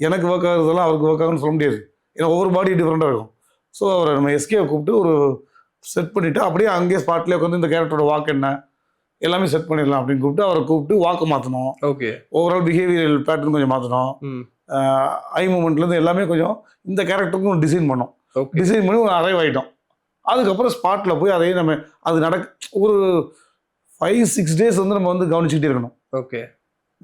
எனக்கு ஒர்க் ஆகுறதெல்லாம் அவருக்கு ஒர்க் ஆகுன்னு சொல்ல முடியாது. ஏன்னா ஒவ்வொரு பாடி டிஃப்ரெண்ட்டாக இருக்கும். ஸோ அவரை நம்ம எஸ்கேவை கூப்பிட்டு ஒரு செட் பண்ணிவிட்டு அப்படியே அங்கேயே ஸ்பாட்லேயே உட்காந்து இந்த கேரக்டரோட வாக்கு என்ன எல்லாமே செட் பண்ணிடலாம் அப்படின்னு கூப்பிட்டு அவரை கூப்பிட்டு வாக்கு மாற்றணும். ஓகே. ஓவரால் பிஹேவியரல் பேட்டர்ன் கொஞ்சம் மாற்றணும். ஐ மூமெண்ட்லேருந்து எல்லாமே கொஞ்சம் இந்த கேரக்டருக்கும் டிசைன் பண்ணோம். டிசைன் பண்ணி ஒரு அரைவ் ஆகிட்டோம். அதுக்கப்புறம் ஸ்பாட்டில் போய் அதையும் நம்ம அது ஒரு 5-6 டேஸ் வந்து நம்ம வந்து கவனிச்சுக்கிட்டே இருக்கணும். ஓகே.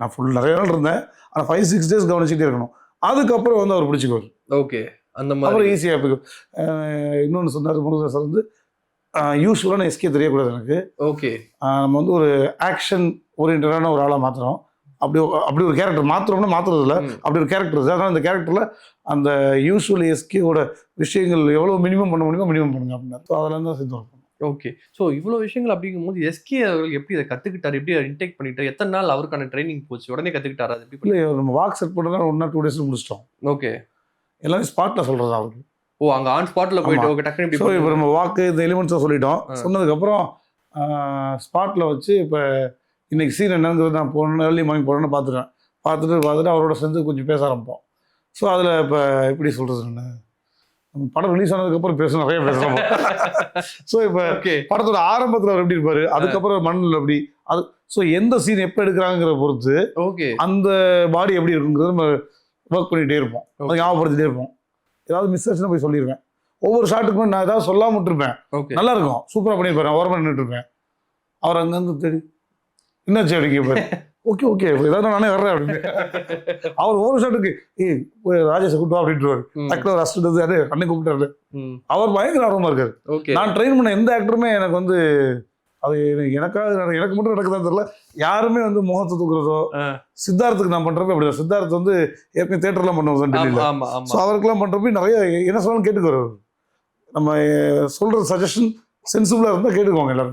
நான் ஃபுல் நிறைய நாள் இருந்தேன். ஆனால் 5-6 டேஸ் கவனிச்சுக்கிட்டே இருக்கணும். அதுக்கப்புறம் வந்து அவர் பிடிச்சிக்குவார். ஓகே. அந்த மாதிரி அப்புறம் ஈஸியாக இருக்கும். இன்னொன்று சொன்னார் முருகதாஸ் சார் வந்து யூஸ்வலான எஸ்கே தெரியக்கூடாது எனக்கு. ஓகே. நம்ம வந்து ஒரு ஆக்ஷன் ஓரியன்டான ஒரு ஆளாக மாற்றுறோம். அப்படி ஒரு கேரக்டர் மாற்றுறோம்னா மாற்றுறது இல்லை, அப்படி ஒரு கேரக்டர் இருக்குது. அதனால் இந்த கேரக்டரில் அந்த யூஸ்வல் எஸ்கேவோட விஷயங்கள் எவ்வளோ மினிமம் பண்ண முடியுமோ மினிமம் பண்ணுங்க அப்படின்னா. ஸோ அதெல்லாம் தான் செஞ்சு வரணும். ஓகே. ஸோ இவ்வளோ விஷயங்கள் அப்படிங்கும்போது எஸ்கே அவர்கள் எப்படி இதை கற்றுக்கிட்டார், எப்படி இன்டேக் பண்ணிட்டார், எத்தனை நாள் அவருக்கான ட்ரைனிங் போச்சு, உடனே கற்றுக்கிட்டார்? அது எப்படி? இல்லை, நம்ம வாக் செட் பண்ணுறதுனா 1 or 2 டேஸில் முடிச்சிட்டோம். ஓகே. எல்லாமே ஸ்பாட்டில் சொல்கிறது அவருக்கு. ஓ, அங்கே ஆன் ஸ்பாட்டில் போயிட்டு ஓகே டக்குனு. ஸோ இப்போ நம்ம வாக்கு இந்த எலிமெண்ட்ஸை சொல்லிட்டோம். சொன்னதுக்கப்புறம் ஸ்பாட்டில் வச்சு இப்போ இன்றைக்கி சீன் என்னங்கிறது நான் போகணும், ஏர்லி மார்னிங் போகணுன்னு பார்த்துட்டு அவரோட சேர்ந்து கொஞ்சம் பேச ஆரம்பிப்போம். ஸோ அதில் இப்போ எப்படி சொல்கிறது, நம்ம படம் ரிலீஸ் ஆனதுக்கப்புறம் நிறைய பேசுகிறோம். ஸோ இப்போ படத்தோட ஆரம்பத்தில் அவர் எப்படி இருப்பார், அதுக்கப்புறம் மண்ணில் எப்படி அது, ஸோ எந்த சீன் எப்போ எடுக்கிறாங்கிற பொறுத்து ஓகே அந்த பாடி எப்படி இருக்குங்கிறது நம்ம ஒர்க் பண்ணிகிட்டே இருப்போம். அதை ஞாபகப்படுத்திகிட்டே இருப்போம். ஏதாவது மிஸ் ஆச்சுன்னா போய் சொல்லிடுவேன். ஒவ்வொரு ஷாட்டுக்குமே நான் ஏதாவது சொல்லாமல் விட்டுருப்பேன். நல்லா இருக்கும், சூப்பராக பண்ணியிருப்பேன், நான் ஓரமாக நின்றுட்டுருப்பேன். அவர் அங்கேருந்து தேடி என்னாச்சு அப்படி கேட்பாரு. ஓகே ஏதாவது நானே வர்றேன் அப்படின்னு. அவர் ஒவ்வொரு ஷாட்டுக்கு ராஜேஷை கூப்பிட்டு அப்படின்ட்டுருவாரு. டக்குனு ரசிட்டு அது அன்னை கூப்பிட்டாரு. அவர் பயங்கர ஆர்வமாக இருக்காரு. நான் ட்ரெயின் பண்ண எந்த ஆக்டருமே எனக்கு வந்து அது எனக்கு மட்டும் நடக்குதான்னு தெரியல, யாருமே வந்து முகத்தை தூக்குறதோ. சித்தார்த்துக்கு நான் பண்றப்ப அப்படிதான். சித்தார்த் வந்து ஏற்கனவே தியேட்டர்லாம் பண்ணுவோம் டெல்லியில. ஸோ அவருக்குலாம் பண்றப்ப நிறைய என்ன சொன்னாலும் கேட்டுக்குவார். நம்ம சொல்ற சஜஷன் சென்சிபிளா இருந்தால் கேட்டுக்குவாங்க எல்லாரும்.